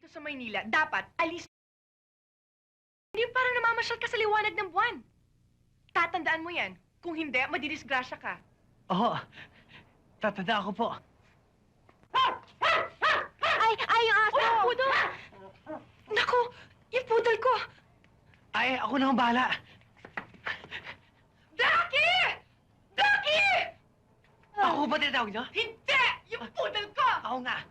dito sa Maynila, dapat alis. Hindi parang namamasyal ka sa liwanag ng buwan. Tatandaan mo yan. Kung hindi, madidisgrasya ka. Oo. Tatanda ako po. Ay, yung aso! Oh, pudol! Naku, yung pudol ko! Ay, ako na ang bahala. Ducky! Ducky! Ako ba tinatawag niyo? Hindi! Yung pudol ko! Ako nga.